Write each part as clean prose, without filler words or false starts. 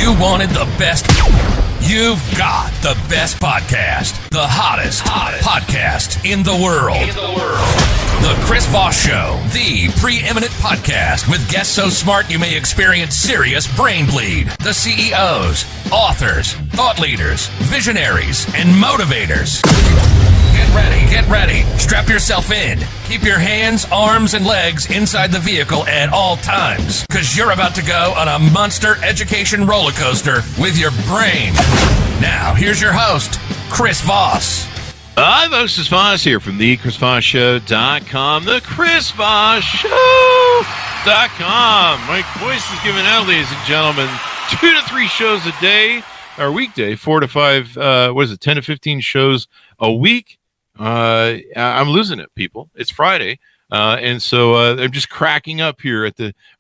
You wanted the best. You've got the best podcast. The hottest podcast in the world. The Chris Voss Show, the preeminent podcast with guests so smart you may experience serious brain bleed. The CEOs, authors, thought leaders, visionaries, and motivators. Get ready. Strap yourself in. Keep your hands, arms, and legs inside the vehicle at all times, because you're about to go on a monster education roller coaster with your brain. Now, here's your host, Chris Voss. Hi, this is Voss here from thechrisvossshow.com, thechrisvossshow.com. My voice is giving out, ladies and gentlemen, 2 to 3 shows a day, or weekday, 4 to 5, 10 to 15 shows a week. I'm losing it, people. It's Friday. And so I'm just cracking up here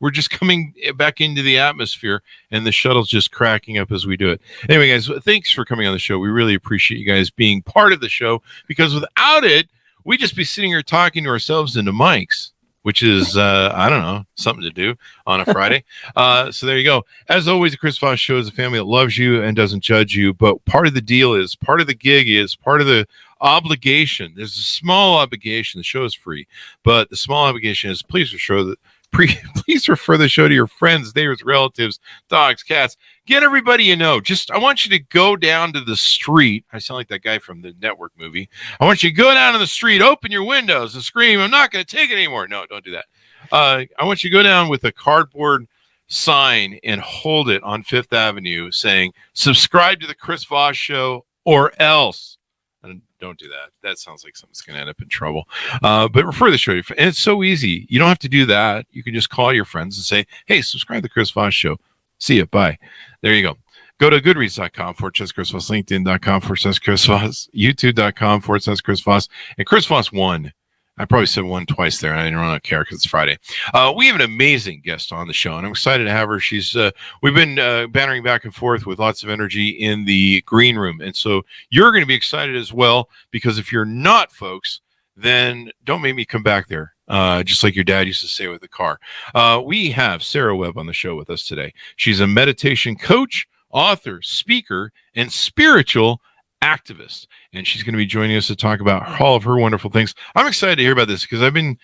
we're just coming back into the atmosphere, and the shuttle's just cracking up as we do it. Anyway, guys, thanks for coming on the show. We really appreciate you guys being part of the show, because without it, we'd just be sitting here talking to ourselves into mics, which is, I don't know, something to do on a Friday. So there you go. As always, the Chris Voss Show is a family that loves you and doesn't judge you. But part of the deal is, part of the gig is, part of the obligation. There's a small obligation. The show is free, but the small obligation is please refer the show to your friends, neighbors, relatives, dogs, cats. Get everybody you know. I want you to go down to the street. I sound like that guy from the Network movie. I want you to go down to the street, open your windows, and scream, "I'm not going to take it anymore." No, don't do that. I want you to go down with a cardboard sign and hold it on Fifth Avenue saying, "Subscribe to the Chris Voss Show or else." And don't do that. That sounds like something's going to end up in trouble. But refer the show to your friends. And it's so easy. You don't have to do that. You can just call your friends and say, "Hey, subscribe to the Chris Voss Show." See you. Bye. There you go. Go to goodreads.com/Chris Voss, LinkedIn.com/Chris Voss, YouTube.com/Chris Voss, and Chris Voss 1. I probably said 1 twice there, and I don't care because it's Friday. We have an amazing guest on the show, and I'm excited to have her. We've been bantering back and forth with lots of energy in the green room, and so you're going to be excited as well, because if you're not, folks, then don't make me come back there, just like your dad used to say with the car. We have Sara Webb on the show with us today. She's a meditation coach, author, speaker, and spiritual activist, and she's going to be joining us to talk about all of her wonderful things. I'm excited to hear about this because I've been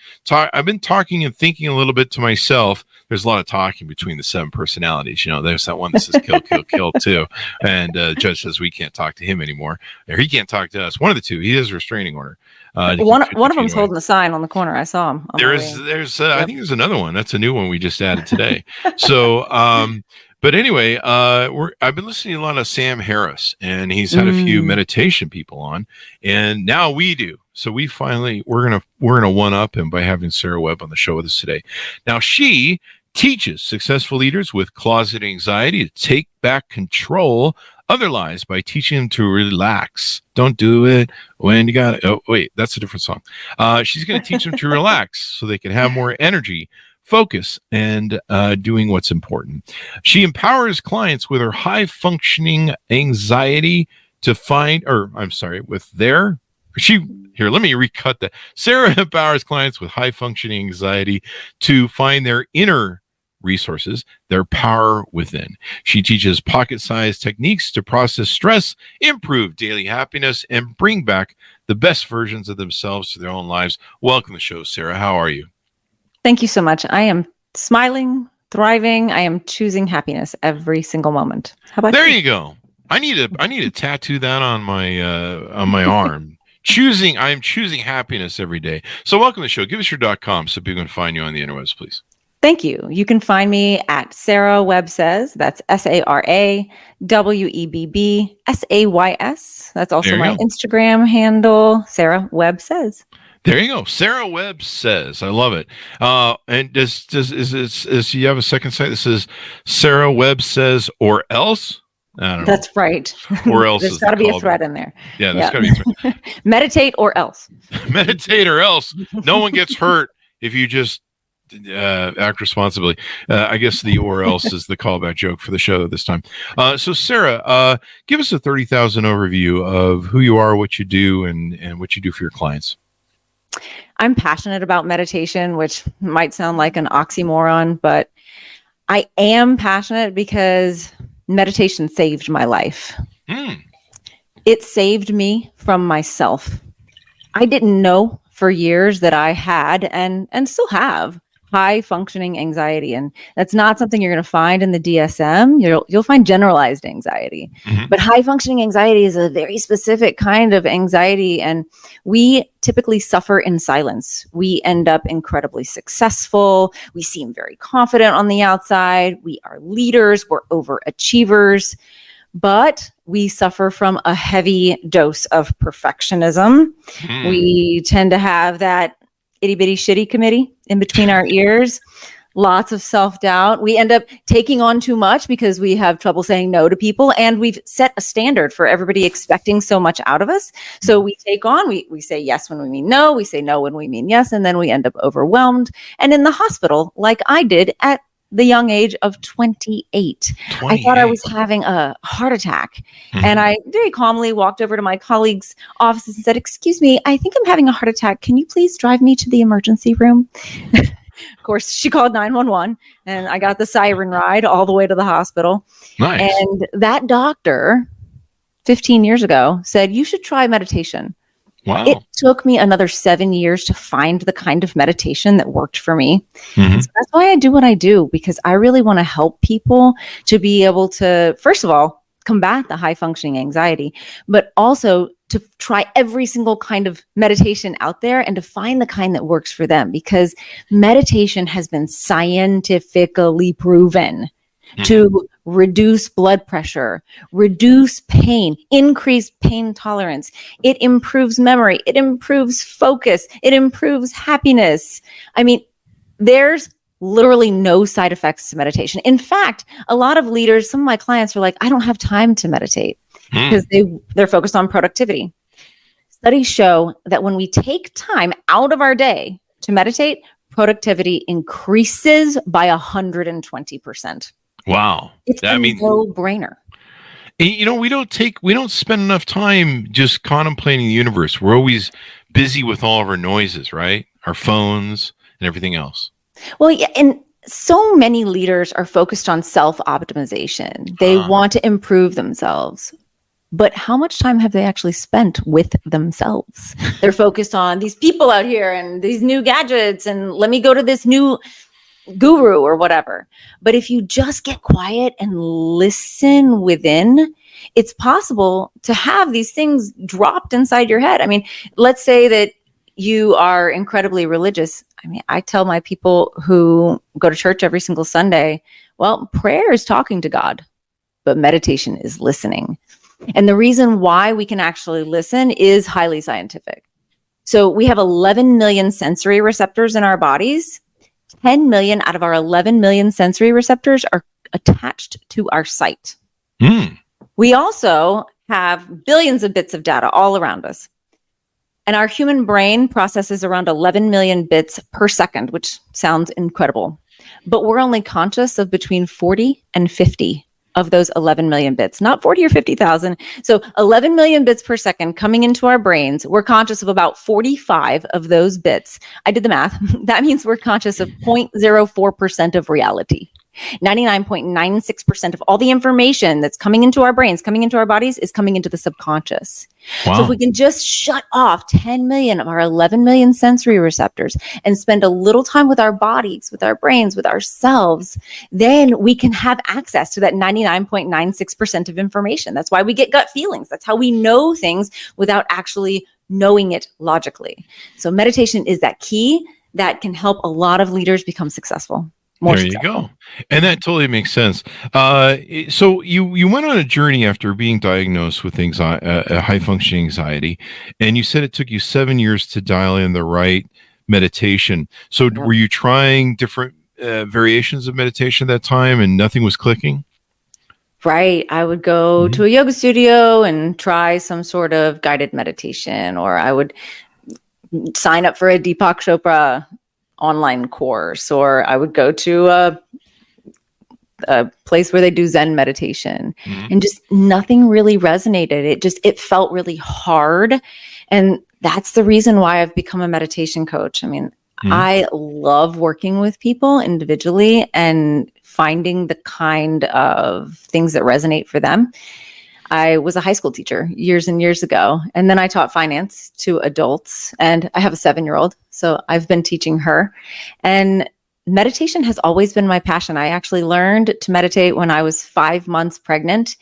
talking and thinking a little bit to myself. There's a lot of talking between the 7 personalities. There's that one that says kill, kill, kill too, and Judge says we can't talk to him anymore, or he can't talk to us. One of the two. He has a restraining order. One of them's holding the sign on the corner. I saw him. There's I think there's another one. That's a new one we just added today. So. But anyway, I've been listening to a lot of Sam Harris, and he's had a few meditation people on, and now we do. So we're gonna one up him by having Sara Webb on the show with us today. Now she teaches successful leaders with closet anxiety to take back control of their lives by teaching them to relax. Don't do it when you got it. Oh wait, that's a different song. She's going to teach them to relax so they can have more energy, focus, and doing what's important. She empowers clients with her high-functioning anxiety to find, let me recut that. Sara empowers clients with high-functioning anxiety to find their inner resources, their power within. She teaches pocket-sized techniques to process stress, improve daily happiness, and bring back the best versions of themselves to their own lives. Welcome to the show, Sara. How are you? Thank you so much. I am smiling, thriving. I am choosing happiness every single moment. How about you go. I need to tattoo that on my arm. I am choosing happiness every day. So welcome to the show. Give us your .com so people can find you on the interwebs, please. Thank you. You can find me at Sara Webb Says. That's SarawebBsays. That's also my Instagram handle, Sara Webb Says. There you go. Sara Webb Says. I love it. And does you have a second site that says Sara Webb Says or else? I don't know. That's right. Or else. There's got to be a thread in there. Yeah, there's got to be a thread. Meditate or else. Meditate or else. No one gets hurt if you just act responsibly. I guess the or else is the callback joke for the show this time. So Sara, give us a 30,000 overview of who you are, what you do, and what you do for your clients. I'm passionate about meditation, which might sound like an oxymoron, but I am passionate because meditation saved my life. Mm. It saved me from myself. I didn't know for years that I had and still have high functioning anxiety. And that's not something you're going to find in the DSM. You'll find generalized anxiety. Mhm. But high functioning anxiety is a very specific kind of anxiety. And we typically suffer in silence. We end up incredibly successful. We seem very confident on the outside. We are leaders. We're overachievers. But we suffer from a heavy dose of perfectionism. Mm. We tend to have that itty bitty shitty committee in between our ears, lots of self-doubt. We end up taking on too much because we have trouble saying no to people, and we've set a standard for everybody expecting so much out of us. So we take on, we say yes when we mean no, we say no when we mean yes, and then we end up overwhelmed and in the hospital like I did at the young age of 28. I thought I was having a heart attack. And I very calmly walked over to my colleague's office and said, "Excuse me, I think I'm having a heart attack. Can you please drive me to the emergency room?" Of course, she called 911 and I got the siren ride all the way to the hospital. Nice. And that doctor 15 years ago said, "You should try meditation." Wow. It took me another 7 years to find the kind of meditation that worked for me. Mhm. So that's why I do what I do, because I really want to help people to be able to, first of all, combat the high functioning anxiety, but also to try every single kind of meditation out there and to find the kind that works for them, because meditation has been scientifically proven to reduce blood pressure, reduce pain, increase pain tolerance. It improves memory. It improves focus. It improves happiness. I mean, there's literally no side effects to meditation. In fact, a lot of leaders, some of my clients are like, "I don't have time to meditate," because they're focused on productivity. Studies show that when we take time out of our day to meditate, productivity increases by 120%. Wow. It's a no-brainer. We don't spend enough time just contemplating the universe. We're always busy with all of our noises, right? Our phones and everything else. Well, yeah, and so many leaders are focused on self-optimization. They want to improve themselves. But how much time have they actually spent with themselves? They're focused on these people out here and these new gadgets, and let me go to this new guru or whatever. But if you just get quiet and listen within, it's possible to have these things dropped inside your head. I mean, let's say that you are incredibly religious. I mean, I tell my people who go to church every single Sunday, well, prayer is talking to God, but meditation is listening. And the reason why we can actually listen is highly scientific. So we have 11 million sensory receptors in our bodies. 10 million out of our 11 million sensory receptors are attached to our sight. We also have billions of bits of data all around us. And our human brain processes around 11 million bits per second, which sounds incredible. But we're only conscious of between 40 and 50 of those 11 million bits, not 40 or 50,000. So 11 million bits per second coming into our brains. We're conscious of about 45 of those bits. I did the math. That means we're conscious of 0.04% of reality. 99.96% of all the information that's coming into our brains, coming into our bodies, is coming into the subconscious. Wow. So if we can just shut off 10 million of our 11 million sensory receptors and spend a little time with our bodies, with our brains, with ourselves, then we can have access to that 99.96% of information. That's why we get gut feelings. That's how we know things without actually knowing it logically. So meditation is that key that can help a lot of leaders become successful. There you go. And that totally makes sense. So you went on a journey after being diagnosed with high functioning anxiety, and you said it took you 7 years to dial in the right meditation. So were you trying different variations of meditation at that time and nothing was clicking? Right. I would go to a yoga studio and try some sort of guided meditation, or I would sign up for a Deepak Chopra online course, or I would go to a place where they do Zen meditation, and just nothing really resonated. It felt really hard. And that's the reason why I've become a meditation coach. I mean, I love working with people individually and finding the kind of things that resonate for them. I was a high school teacher years and years ago, and then I taught finance to adults, and I have a 7-year-old, so I've been teaching her. And meditation has always been my passion. I actually learned to meditate when I was 5 months pregnant.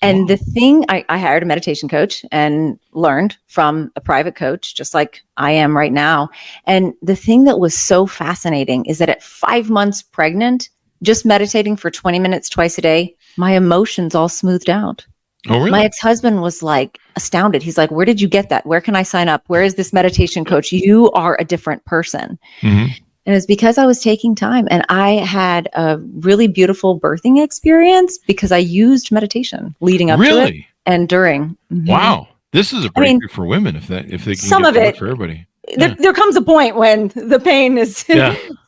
And the thing, I hired a meditation coach and learned from a private coach, just like I am right now. And the thing that was so fascinating is that at 5 months pregnant, just meditating for 20 minutes twice a day, my emotions all smoothed out. Oh, really? My ex-husband was like astounded. He's like, where did you get that? Where can I sign up? Where is this meditation coach? You are a different person. Mm-hmm. And it's because I was taking time, and I had a really beautiful birthing experience because I used meditation leading up to it and during. Mm-hmm. Wow. This is a breakthrough for women if they can some get of it for everybody. There comes a point when the pain is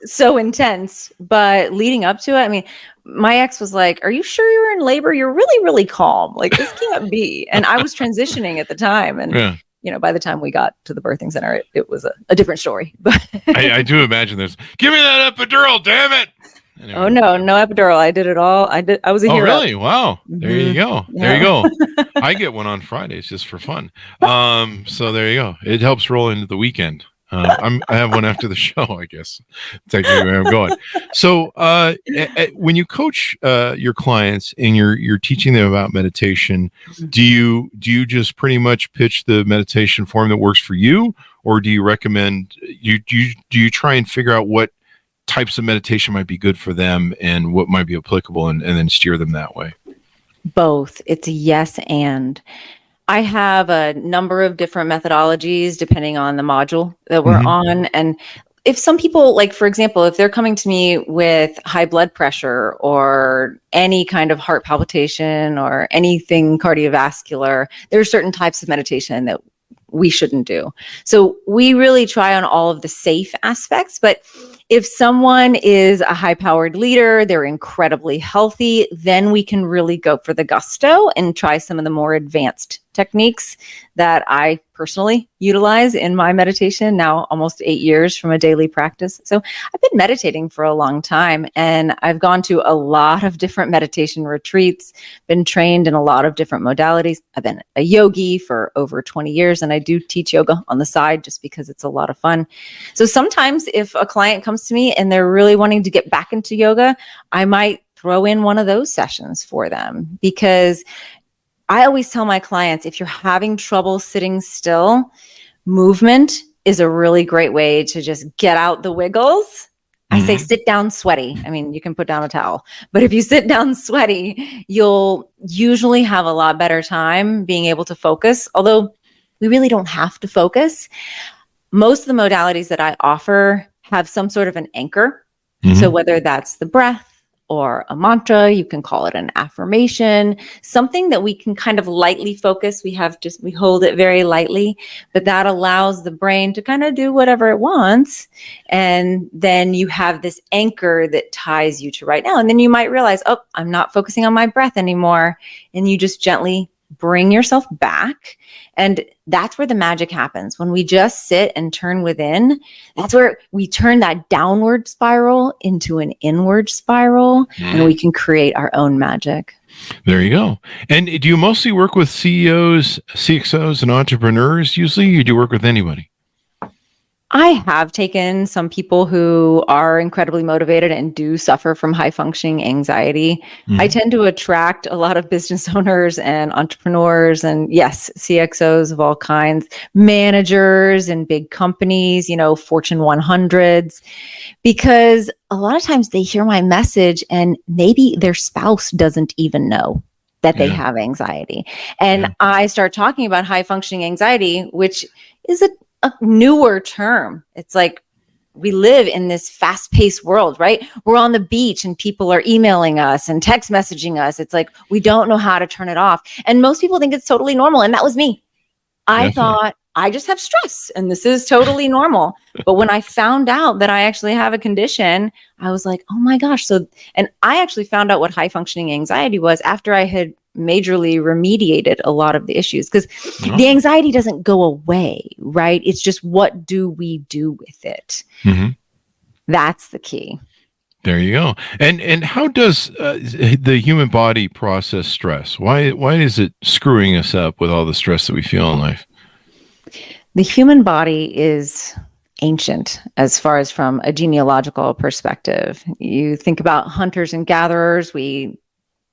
so intense, but leading up to it, I mean, my ex was like, are you sure you're in labor? You're really, really calm. Like, this can't be. And I was transitioning at the time. And, by the time we got to the birthing center, it was a different story. But I do imagine there's, give me that epidural, damn it. Anyway. Oh, no epidural. I did it all. I was a hero. Oh, really? Wow. There you go. Yeah. There you go. I get one on Fridays just for fun. So there you go. It helps roll into the weekend. I have one after the show, I guess. Technically where I'm going. So when you coach your clients and you're teaching them about meditation, do you just pretty much pitch the meditation form that works for you, or do you recommend do you try and figure out what types of meditation might be good for them and what might be applicable and then steer them that way? Both. It's a yes and. I have a number of different methodologies depending on the module that we're on. And if some people, like, for example, if they're coming to me with high blood pressure or any kind of heart palpitation or anything cardiovascular, there are certain types of meditation that we shouldn't do. So we really try on all of the safe aspects. But if someone is a high-powered leader, they're incredibly healthy, then we can really go for the gusto and try some of the more advanced techniques that I personally utilize in my meditation now, almost 8 years from a daily practice. So I've been meditating for a long time, and I've gone to a lot of different meditation retreats, been trained in a lot of different modalities. I've been a yogi for over 20 years, and I do teach yoga on the side just because it's a lot of fun. So sometimes if a client comes to me and they're really wanting to get back into yoga, I might throw in one of those sessions for them, because I always tell my clients, if you're having trouble sitting still, movement is a really great way to just get out the wiggles. I say sit down sweaty. I mean, you can put down a towel, but if you sit down sweaty, you'll usually have a lot better time being able to focus, although we really don't have to focus. Most of the modalities that I offer have some sort of an anchor. So whether that's the breath or a mantra, you can call it an affirmation, something that we can kind of lightly focus. We hold it very lightly, but that allows the brain to kind of do whatever it wants. And then you have this anchor that ties you to right now. And then you might realize, oh, I'm not focusing on my breath anymore. And you just gently bring yourself back. And that's where the magic happens. When we just sit and turn within, that's where we turn that downward spiral into an inward spiral, and we can create our own magic. There you go. And do you mostly work with CEOs, CXOs, and entrepreneurs usually, or do you work with anybody? I have taken some people who are incredibly motivated and do suffer from high functioning anxiety. I tend to attract a lot of business owners and entrepreneurs and, yes, CXOs of all kinds, managers in big companies, Fortune 100s, because a lot of times they hear my message and maybe their spouse doesn't even know that they have anxiety. And I start talking about high functioning anxiety, which is a newer term. It's like we live in this fast-paced world, right? We're on the beach and people are emailing us and text messaging us. It's like we don't know how to turn it off. And most people think it's totally normal. And that was me. I thought I just have stress and this is totally normal. But when I found out that I actually have a condition, I was like, oh my gosh. And I actually found out what high functioning anxiety was after I had majorly remediated a lot of the issues, because the anxiety doesn't go away, right? It's just, what do we do with it? That's the key. There you go. And how does the human body process stress? Why is it screwing us up with all the stress that we feel in life? The human body is ancient as far as from a genealogical perspective. You think about hunters and gatherers. We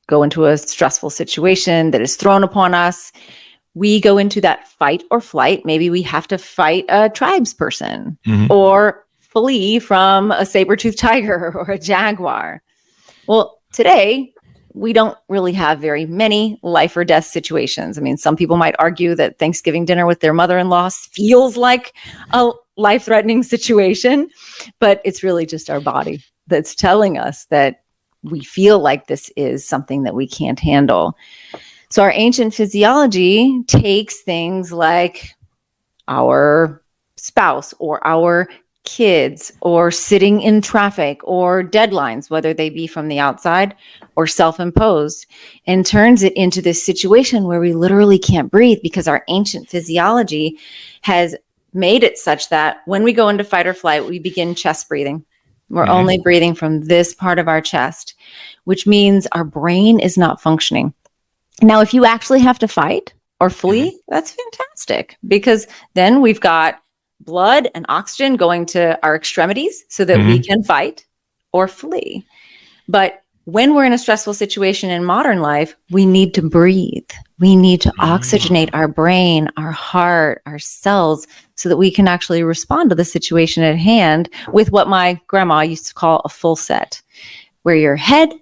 go into a stressful situation that is thrown upon us. We go into that fight or flight. Maybe we have to fight a tribesperson or flee from a saber-toothed tiger or a jaguar. Well, today, we don't really have very many life or death situations. I mean, some people might argue that Thanksgiving dinner with their mother-in-law feels like a life-threatening situation, but it's really just our body that's telling us that we feel like this is something that we can't handle. So our ancient physiology takes things like our spouse or our kids or sitting in traffic or deadlines, whether they be from the outside or self-imposed, and turns it into this situation where we literally can't breathe because our ancient physiology has made it such that when we go into fight or flight, we begin chest breathing. We're only breathing from this part of our chest, which means our brain is not functioning. Now, if you actually have to fight or flee, that's fantastic, because then we've got blood and oxygen going to our extremities so that we can fight or flee. But when we're in a stressful situation in modern life, we need to breathe. We need to oxygenate our brain, our heart, our cells, so that we can actually respond to the situation at hand with what my grandma used to call a full set, where your head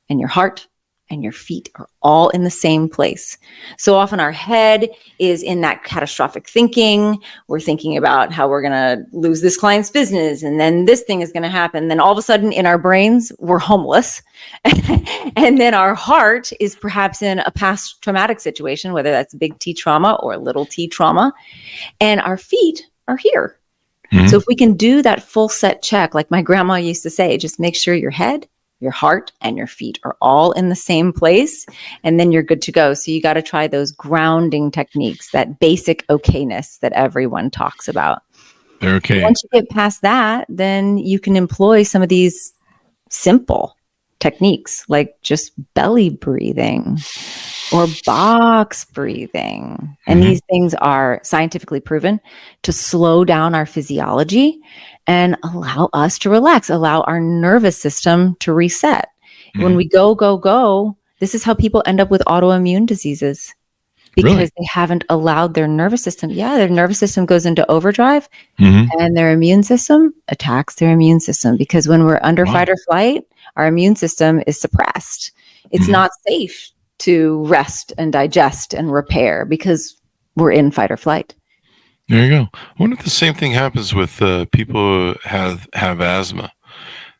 and your heart and your feet are all in the same place. So often our head is in that catastrophic thinking. We're thinking about how we're going to lose this client's business, and then this thing is going to happen. Then all of a sudden in our brains, we're homeless. And then our heart is perhaps in a past traumatic situation, whether that's big T trauma or little t trauma. And our feet are here. So if we can do that full set check, like my grandma used to say, just make sure your head, your heart, and your feet are all in the same place, and then you're good to go. So you got to try those grounding techniques, that basic okayness that everyone talks about. They're okay. Once you get past that, then you can employ some of these simple techniques like just belly breathing or box breathing. And these things are scientifically proven to slow down our physiology and allow us to relax, allow our nervous system to reset. When we go, this is how people end up with autoimmune diseases, because they haven't allowed their nervous system. Yeah, their nervous system goes into overdrive and their immune system attacks their immune system, because when we're under fight or flight, our immune system is suppressed. It's not safe to rest and digest and repair because we're in fight or flight. There you go. I wonder if the same thing happens with people who have asthma.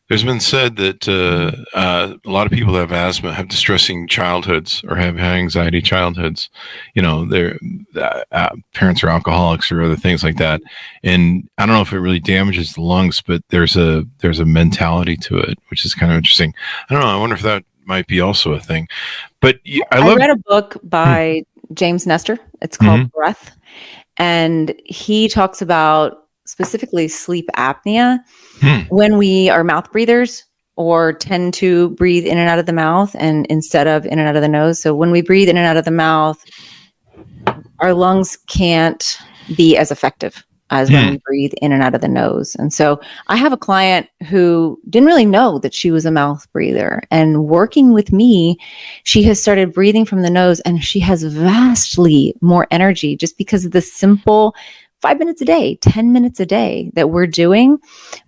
There's been said that a lot of people that have asthma have distressing childhoods or have anxiety childhoods. You know, their parents are alcoholics or other things like that. And I don't know if it really damages the lungs, but there's a mentality to it, which is kind of interesting. I don't know. I wonder if that might be also a thing. But I read a book by James Nestor. It's called Breath. And he talks about specifically sleep apnea. When we are mouth breathers or tend to breathe in and out of the mouth and instead of in and out of the nose. So when we breathe in and out of the mouth, our lungs can't be as effective as when we breathe in and out of the nose. And so I have a client who didn't really know that she was a mouth breather, and working with me, she has started breathing from the nose, and she has vastly more energy just because of the simple 5 minutes a day, 10 minutes a day that we're doing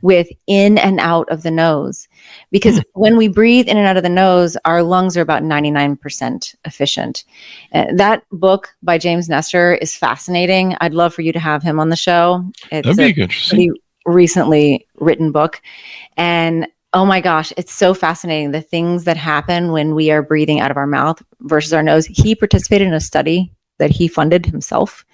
with in and out of the nose. Because when we breathe in and out of the nose, our lungs are about 99% efficient. That book by James Nestor is fascinating. I'd love for you to have him on the show. It's That'd be interesting. Pretty recently written book. And oh my gosh, it's so fascinating. The things that happen when we are breathing out of our mouth versus our nose. He participated in a study that he funded himself,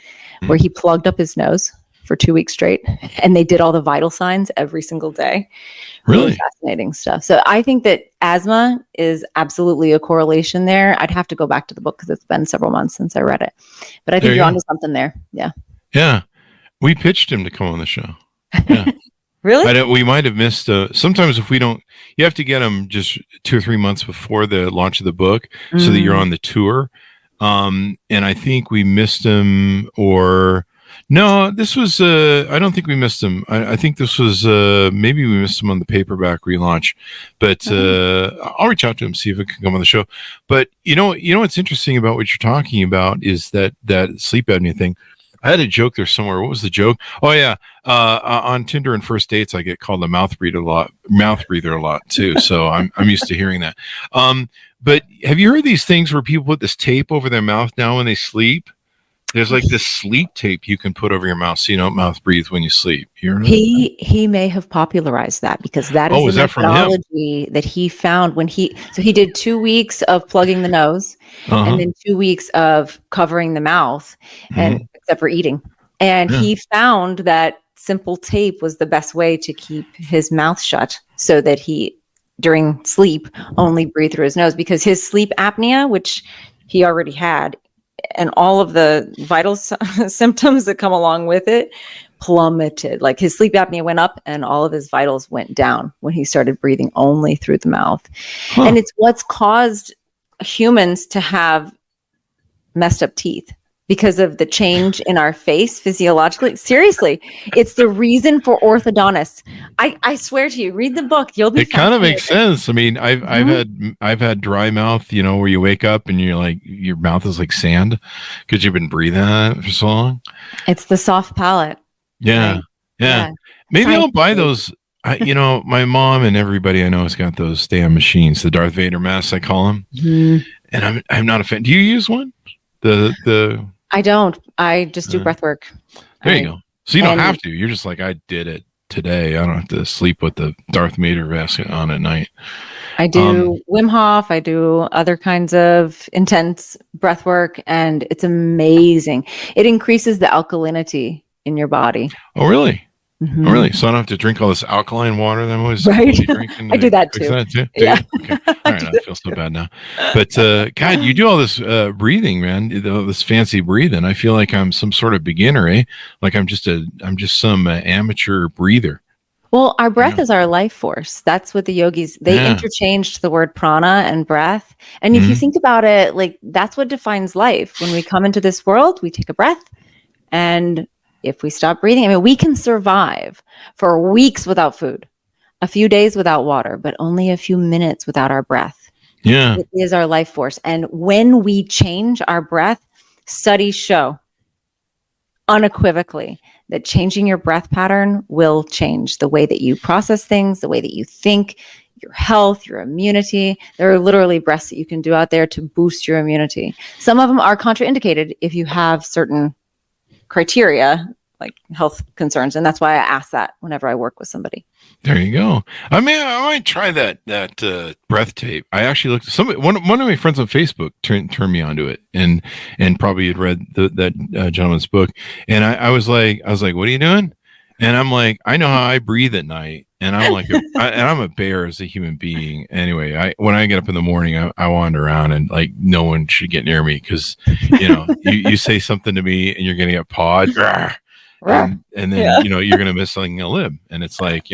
where he plugged up his nose for 2 weeks straight, and they did all the vital signs every single day. Really fascinating stuff. So I think that asthma is absolutely a correlation there. I'd have to go back to the book because it's been several months since I read it, but I think you're onto something there. Yeah. Yeah. We pitched him to come on the show. Yeah. Really? We might have missed. Sometimes if we don't, you have to get them just 2 or 3 months before the launch of the book, so that you're on the tour. And I think we missed them, or no, this was. I don't think we missed them. I think this was. Maybe we missed them on the paperback relaunch, but I'll reach out to him, see if it can come on the show. But you know what's interesting about what you're talking about is that sleep apnea thing. I had a joke there somewhere. What was the joke? Oh yeah, on Tinder and first dates, I get called a mouth breather a lot too. So I'm used to hearing that. But have you heard these things where people put this tape over their mouth now when they sleep? There's like this sleep tape you can put over your mouth so you don't mouth breathe when you sleep. He may have popularized that, because that is the methodology that he found when he did 2 weeks of plugging the nose and then 2 weeks of covering the mouth, and except for eating. And he found that simple tape was the best way to keep his mouth shut, so that he, during sleep, only breathed through his nose, because his sleep apnea, which he already had, and all of the vital symptoms that come along with it, plummeted. Like his sleep apnea went up and all of his vitals went down when he started breathing only through the mouth. And it's what's caused humans to have messed up teeth, because of the change in our face physiologically. Seriously, it's the reason for orthodontists. I swear to you, read the book. You'll be. It kind of makes sense. I mean, I've had dry mouth, where you wake up and you're like, your mouth is like sand because you've been breathing on it for so long. It's the soft palate. Yeah. Right? Yeah. Maybe I'll buy those. My mom and everybody I know has got those damn machines, the Darth Vader masks, I call them. And I'm not a fan. Do you use one? I don't. I just do breath work. There you go. So you don't have to. You're just like, I did it today. I don't have to sleep with the Darth Vader mask on at night. I do Wim Hof. I do other kinds of intense breath work, and it's amazing. It increases the alkalinity in your body. Oh, really? Oh, really? So I don't have to drink all this alkaline water that I'm always drinking? I do that too. Yeah. Okay. All right. I feel so bad now. But God, you do all this breathing, man. This fancy breathing. I feel like I'm some sort of beginner, eh? Like I'm just some amateur breather. Well, our breath is our life force. That's what the yogis, they interchanged the word prana and breath. And if you think about it, like that's what defines life. When we come into this world, we take a breath, and if we stop breathing, we can survive for weeks without food, a few days without water, but only a few minutes without our breath. Yeah. It is our life force. And when we change our breath, studies show unequivocally that changing your breath pattern will change the way that you process things, the way that you think, your health, your immunity. There are literally breaths that you can do out there to boost your immunity. Some of them are contraindicated if you have certain criteria like health concerns, and that's why I ask that whenever I work with somebody. There you go. I might try that breath tape. I actually looked at one of my friends on Facebook turned me onto it, and probably had read that gentleman's book, and I was like, what are you doing? And I'm like, I know how I breathe at night, and I'm like, and I'm a bear as a human being. Anyway, when I get up in the morning, I wander around, and like no one should get near me because you say something to me and you're going to get pawed. And then you're gonna miss something a lib, and it's like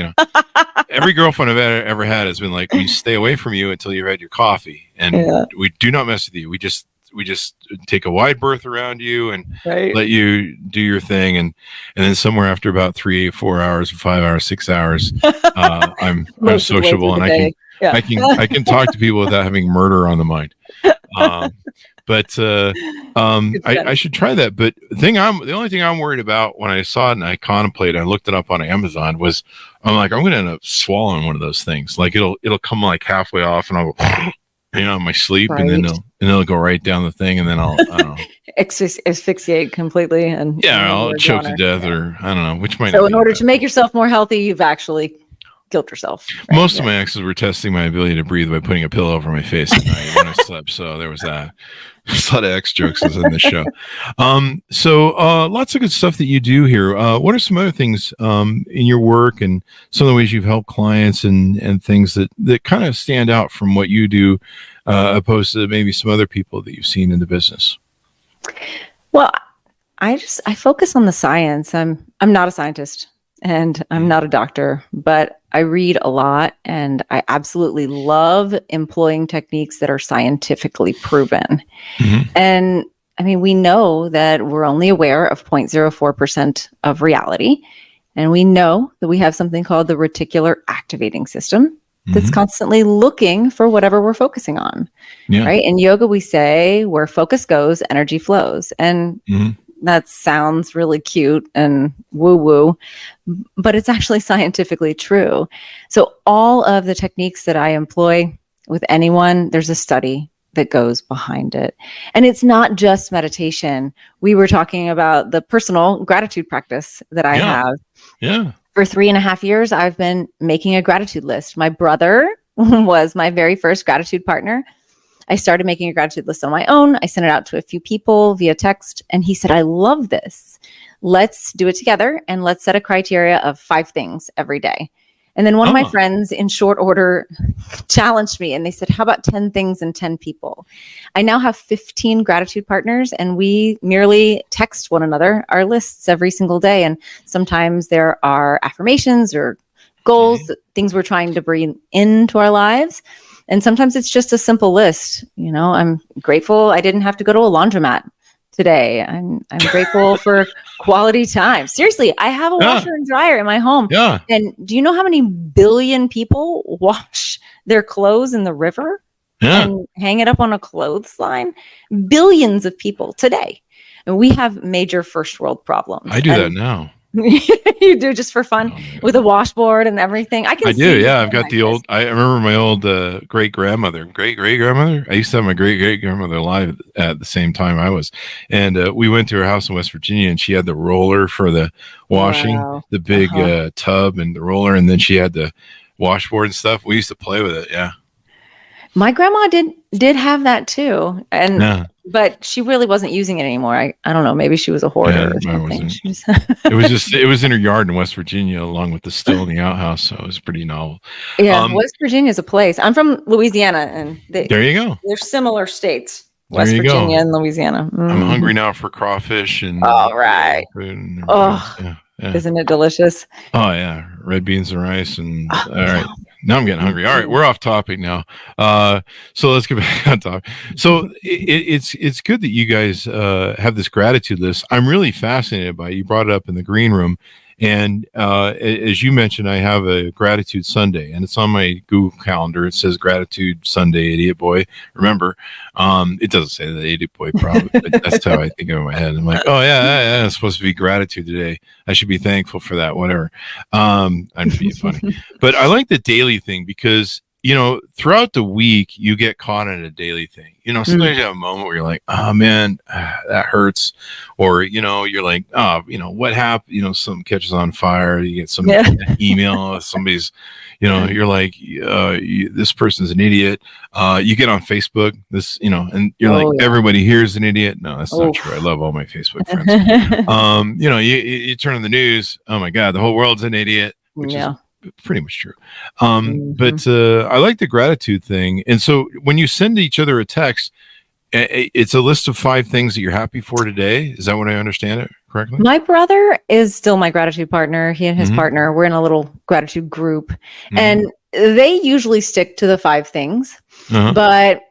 every girlfriend I've ever had has been like, we stay away from you until you've had your coffee, and we do not mess with you. We just take a wide berth around you and let you do your thing, and then somewhere after about 3, 4 hours, 5 hours, 6 hours, I'm sociable, and I can talk to people without having murder on the mind. But I should try that. But the only thing I'm worried about when I saw it and I contemplated, I looked it up on Amazon, was I'm like, I'm going to end up swallowing one of those things. Like it'll come like halfway off, and I'll go, in my sleep, and then it'll go right down the thing, and then I don't know, asphyxiate completely, and I'll choke to death, or I don't know, which might. So in order to make yourself more healthy, you've actually killed yourself. Right? Most of my exes were testing my ability to breathe by putting a pillow over my face at night when I slept. So there was that. There's a lot of X jokes in this show. So lots of good stuff that you do here. What are some other things in your work and some of the ways you've helped clients and things that kind of stand out from what you do, opposed to maybe some other people that you've seen in the business? Well, I focus on the science. I'm not a scientist. and I'm not a doctor, but I read a lot, and I absolutely love employing techniques that are scientifically proven. Mhm. And I mean, we know that we're only aware of 0.04% of reality. And we know that we have something called the reticular activating system that's Mhm. constantly looking for whatever we're focusing on, Yeah. right? In yoga, we say where focus goes, energy flows. And Mhm. that sounds really cute and woo woo, but it's actually scientifically true. So, all of the techniques that I employ with anyone, there's a study that goes behind it. And it's not just meditation. We were talking about the personal gratitude practice that I Yeah. have. Yeah. For 3.5 years, I've been making a gratitude list. My brother was my very first gratitude partner. I started making a gratitude list on my own. I sent it out to a few people via text, and he said, I love this. Let's do it together, and let's set a criteria of 5 things every day. And then one of my Oh. friends in short order challenged me, and they said, how about 10 things and 10 people? I now have 15 gratitude partners, and we merely text one another our lists every single day. And sometimes there are affirmations or goals, things we're trying to bring into our lives. And sometimes it's just a simple list. You know, I'm grateful I didn't have to go to a laundromat today. I'm grateful for quality time. Seriously, I have a Yeah. washer and dryer in my home. Yeah. And do you know how many billion people wash their clothes in the river Yeah. and hang it up on a clothesline? Billions of people today. And we have major first world problems. I do that And now. you do just for fun Oh, my with a washboard and everything. I can I see do. you Yeah. I've doing got like the this. old, I remember my old great grandmother. I used to have my great grandmother alive at the same time I was. And we went to her house in West Virginia, and she had the roller for the washing, Wow. the big Uh-huh. tub and the roller. And then she had the washboard and stuff. We used to play with it. Yeah. My grandma did have that too. Yeah. But she really wasn't using it anymore. I don't know, maybe she was a hoarder Yeah. or Mine something. wasn't. She just It was in her yard in West Virginia, along with the still in the outhouse. So it was pretty novel. Yeah, West Virginia is a place. I'm from Louisiana, and There you go. they're similar states, There West you go. Virginia and Louisiana. I'm Mhm. hungry now for crawfish and All right. food and everything else. Oh, Yeah. Yeah. isn't it delicious? Oh yeah, red beans and rice and Oh, all right. Now I'm getting hungry. All right, we're off topic now. So let's get back on topic. So it's good that you guys have this gratitude list. I'm really fascinated by it. You brought it up in the green room, and as you mentioned, I have a gratitude Sunday, and it's on my Google Calendar. It says Gratitude Sunday, idiot boy. Remember, it doesn't say that, idiot boy. Probably, but that's how I think of it in my head. I'm like, oh yeah, it's supposed to be gratitude today. I should be thankful for that. Whatever. I'm being funny. But I like the daily thing because, you know, throughout the week, you get caught in a daily thing. You know, sometimes you have a moment where you're like, oh, man, that hurts. Or, you know, you're like, oh, you know, what happened? You know, something catches on fire. You get some email. Somebody's, you know, you're like, this person's an idiot. You get on Facebook, you know, and you're like, everybody here is an idiot. No, that's not true. I love all my Facebook friends. You know, you turn on the news. Oh, my God, the whole world's an idiot, which is pretty much true. But I like the gratitude thing. And so when you send each other a text, it's a list of 5 things that you're happy for today. Is that what I understand it correctly? My brother is still my gratitude partner. He and his partner, we're in a little gratitude group, and they usually stick to the 5 things, but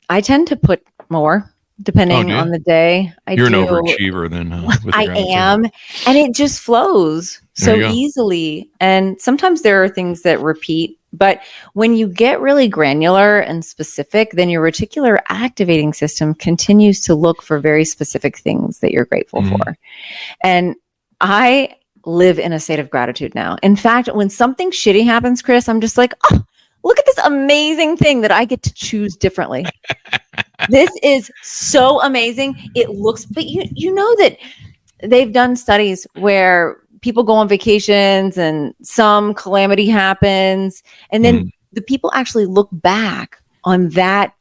I tend to put more depending on the day. You're an overachiever then. I am. And it just flows so easily. And sometimes there are things that repeat. But when you get really granular and specific, then your reticular activating system continues to look for very specific things that you're grateful for. And I live in a state of gratitude now. In fact, when something shitty happens, Chris, I'm just like, oh, look at this amazing thing that I get to choose differently. This is so amazing. It looks, but you know that they've done studies where people go on vacations and some calamity happens, and then the people actually look back on that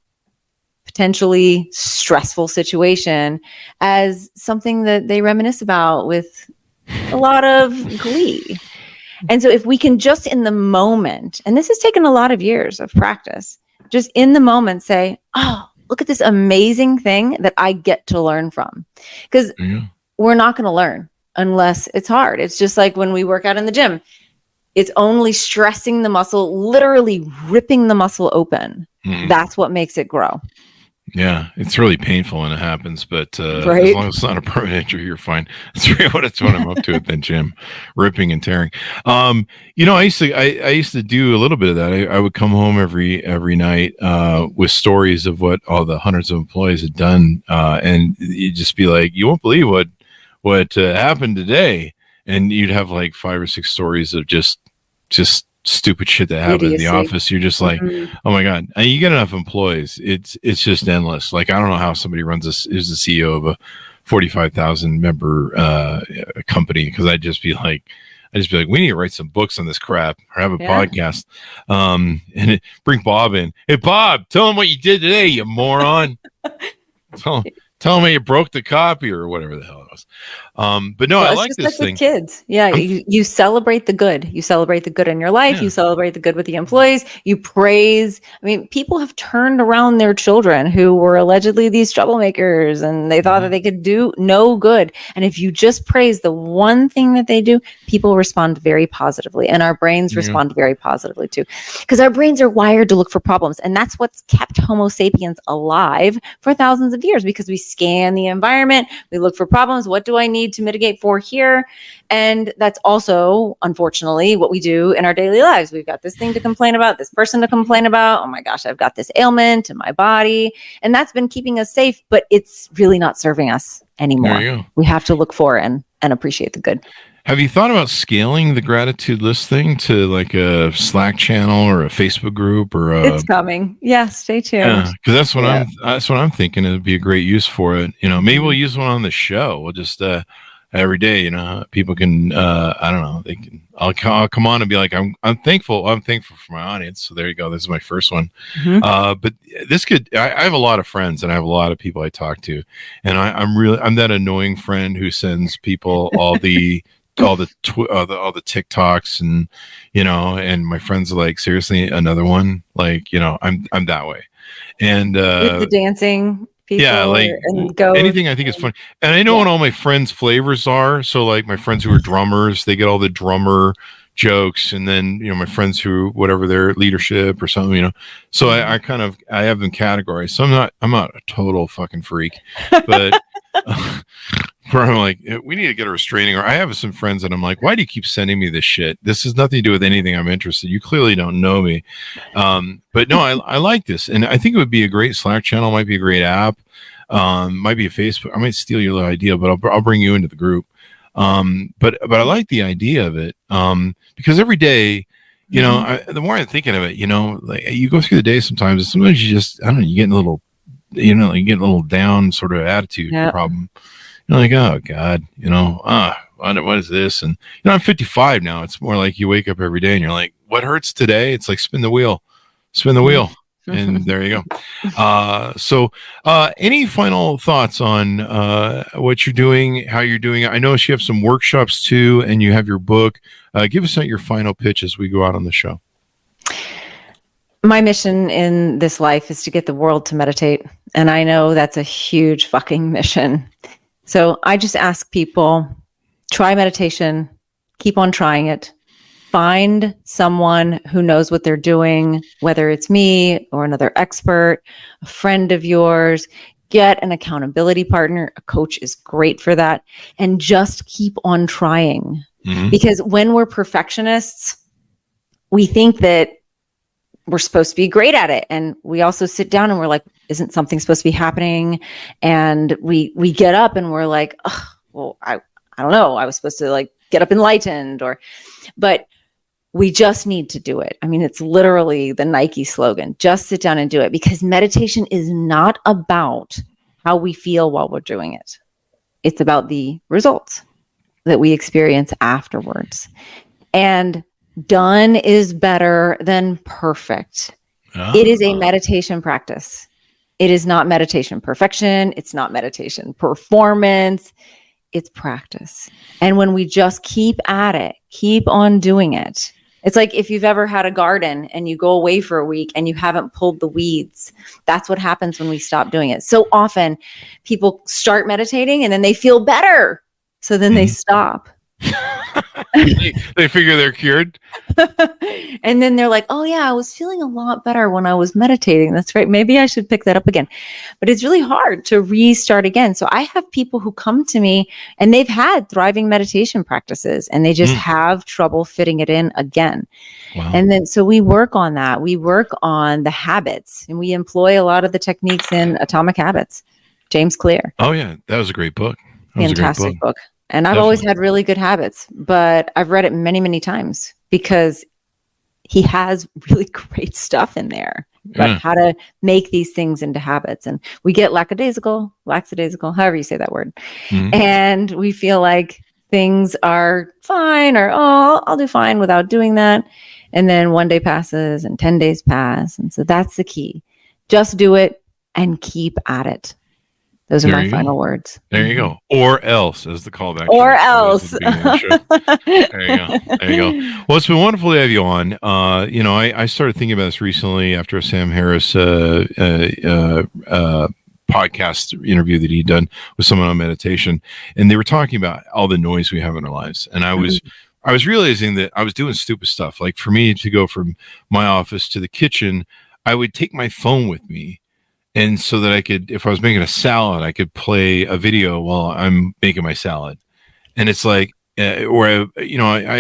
potentially stressful situation as something that they reminisce about with a lot of glee. And so if we can just in the moment, and this has taken a lot of years of practice, just in the moment say, oh, look at this amazing thing that I get to learn from. Because we're not going to learn unless it's hard. It's just like when we work out in the gym. It's only stressing the muscle, literally ripping the muscle open. That's what makes it grow. Yeah, it's really painful when it happens, but Right? as long as it's not a permanent injury, you're fine. That's really what I'm up to at the gym, ripping and tearing. I used to do a little bit of that. I would come home every night with stories of what all the hundreds of employees had done, and you'd just be like, you won't believe what happened today, and you'd have like 5 or 6 stories of just stupid shit that happened in the office. You're just like, oh my God. And you get enough employees. It's just endless. Like, I don't know how somebody runs this, is the CEO of a 45,000 member company. Cause I'd just be like, we need to write some books on this crap or have a podcast. And bring Bob in. Hey, Bob, tell him what you did today, you moron. Tell them you broke the copy or whatever the hell it was. But no, I like this thing. With kids. Yeah. You celebrate the good. You celebrate the good in your life. Yeah. You celebrate the good with the employees. You praise. I mean, people have turned around their children who were allegedly these troublemakers and they thought that they could do no good. And if you just praise the one thing that they do, people respond very positively. And our brains respond very positively too. Because our brains are wired to look for problems. And that's what's kept Homo sapiens alive for thousands of years, because we scan the environment, we look for problems. What do I need to mitigate for here? And that's also, unfortunately, what we do in our daily lives. We've got this thing to complain about, this person to complain about. Oh my gosh, I've got this ailment in my body. And that's been keeping us safe, but it's really not serving us anymore. There you go. We have to look for and appreciate the good. Have you thought about scaling the gratitude list thing to like a Slack channel or a Facebook group or it's coming. Yeah, stay tuned. Yeah, because that's what I'm thinking. It would be a great use for it. Maybe we'll use one on the show. We'll just every day, people can I don't know, I'll come on and be like, I'm thankful for my audience. So there you go. This is my first one. But this I have a lot of friends and I have a lot of people I talk to, and I'm that annoying friend who sends people all the TikToks and my friends are like, seriously, another one? Like, I'm that way. And with the dancing people, and anything I think is funny. And I know what all my friends' flavors are. So like my friends who are drummers, they get all the drummer jokes, and then my friends who whatever their leadership or something, so I have them categorized. So I'm not a total fucking freak, but where I'm like, we need to get a restraining order. I have some friends that I'm like, why do you keep sending me this shit? This has nothing to do with anything I'm interested. You clearly don't know me. But no, I like this. And I think it would be a great Slack channel, might be a great app, might be a Facebook. I might steal your little idea, but I'll bring you into the group. But I like the idea of it. Because every day, the more I'm thinking of it, like you go through the day sometimes, and sometimes you just, I don't know, you get a little, you get a little down sort of attitude problem. You're like, oh God, what is this? And I'm 55 now. It's more like you wake up every day and you're like, what hurts today? It's like spin the wheel, and there you go. So any final thoughts on what you're doing, how you're doing it? I know you have some workshops too, and you have your book. Give us your final pitch as we go out on the show. My mission in this life is to get the world to meditate. And I know that's a huge fucking mission. So I just ask people, try meditation, keep on trying it, find someone who knows what they're doing, whether it's me or another expert, a friend of yours, get an accountability partner. A coach is great for that. And just keep on trying. Because when we're perfectionists, we think that we're supposed to be great at it. And we also sit down and we're like, isn't something supposed to be happening? And we get up and we're like, oh, well, I don't know. I was supposed to like get up enlightened but we just need to do it. I mean, it's literally the Nike slogan, just sit down and do it, because meditation is not about how we feel while we're doing it. It's about the results that we experience afterwards. And done is better than perfect. It is a meditation practice. It is not meditation perfection. It's not meditation performance. It's practice. And when we just keep at it, keep on doing it. It's like if you've ever had a garden and you go away for a week and you haven't pulled the weeds. That's what happens when we stop doing it. So often people start meditating and then they feel better. So then they stop. They figure they're cured. And then they're like, oh yeah, I was feeling a lot better when I was meditating. That's right. Maybe I should pick that up again. But it's really hard to restart again. So I have people who come to me and they've had thriving meditation practices and they just have trouble fitting it in again. Wow. And then so we work on that. We work on the habits and we employ a lot of the techniques in Atomic Habits. James Clear. Oh yeah, that was a great book. Fantastic book. And I've always had really good habits, but I've read it many, many times because he has really great stuff in there about how to make these things into habits. And we get lackadaisical, however you say that word. And we feel like things are fine or, oh, I'll do fine without doing that. And then one day passes and 10 days pass. And so that's the key. Just do it and keep at it. Those are my final words. There you go. Or else, as the callback. Or else. There you go. There you go. Well, it's been wonderful to have you on. I started thinking about this recently after a Sam Harris podcast interview that he'd done with someone on meditation, and they were talking about all the noise we have in our lives. And I was realizing that I was doing stupid stuff. Like for me to go from my office to the kitchen, I would take my phone with me. And so that I could, if I was making a salad, I could play a video while I'm making my salad. And it's like, I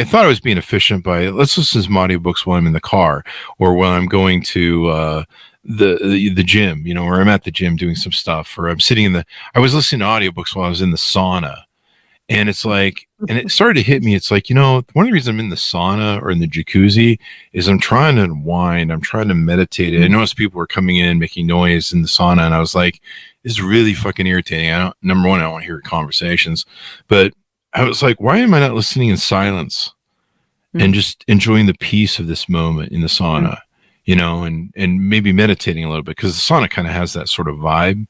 thought I was being efficient by let's listen to some audiobooks while I'm in the car or while I'm going to the gym, or I'm at the gym doing some stuff, or I'm sitting I was listening to audiobooks while I was in the sauna. And it's like, and it started to hit me. It's like, one of the reasons I'm in the sauna or in the jacuzzi is I'm trying to unwind. I'm trying to meditate. I noticed people were coming in, making noise in the sauna. And I was like, this is really fucking irritating. Number one, I don't want to hear conversations, but I was like, why am I not listening in silence and just enjoying the peace of this moment in the sauna, and maybe meditating a little bit? Cause the sauna kind of has that sort of vibe.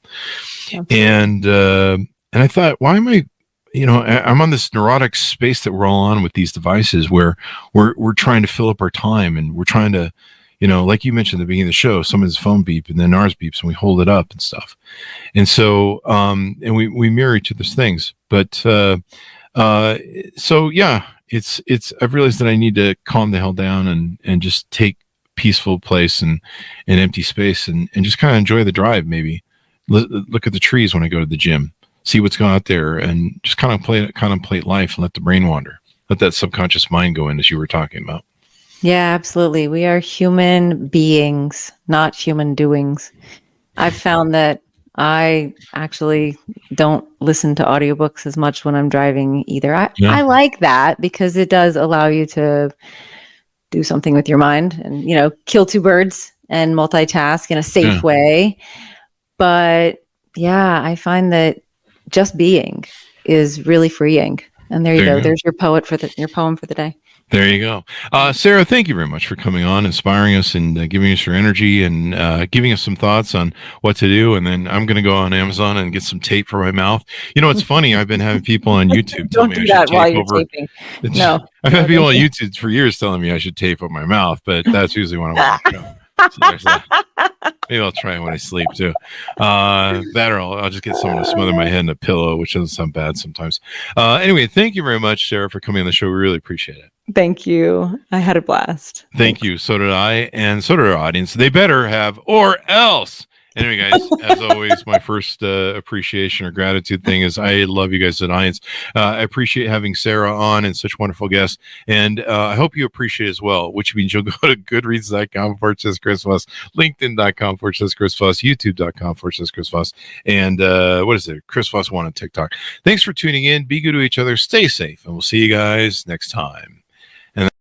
Absolutely. And I thought, why am I, I'm on this neurotic space that we're all on with these devices where we're trying to fill up our time and we're trying to, like you mentioned at the beginning of the show, someone's phone beep and then ours beeps and we hold it up and stuff. And so, and we mirror each other's things, but, so yeah, I've realized that I need to calm the hell down and just take peaceful place and an empty space and just kind of enjoy the drive. Maybe look at the trees when I go to the gym. See what's going out there and just contemplate life and let the brain wander. Let that subconscious mind go in, as you were talking about. Yeah, absolutely. We are human beings, not human doings. I've found that I actually don't listen to audiobooks as much when I'm driving either. I like that because it does allow you to do something with your mind and, kill two birds and multitask in a safe way. But yeah, I find that just being is really freeing. And there you go. There's your poem for the day. There you go. Sara, thank you very much for coming on, inspiring us and giving us your energy and giving us some thoughts on what to do. And then I'm going to go on Amazon and get some tape for my mouth. It's funny. I've been having people on YouTube tell me I should tape over. No. I've had people on YouTube for years telling me I should tape up my mouth, but that's usually when I want to go. So maybe I'll try it when I sleep too. That or I'll just get someone to smother my head in a pillow, which doesn't sound bad sometimes. Anyway, thank you very much, Sara, for coming on the show. We really appreciate it. Thank you. I had a blast. Thank you. So did I, and so did our audience. They better have, or else. Anyway, guys, as always, my first appreciation or gratitude thing is I love you guys, the audience. I appreciate having Sara on and such wonderful guests. And I hope you appreciate as well, which means you'll go to goodreads.com/Chris Voss, LinkedIn.com/Chris Voss, YouTube.com/Chris Voss, and what is it? Chris Voss 1 on TikTok. Thanks for tuning in. Be good to each other. Stay safe. And we'll see you guys next time.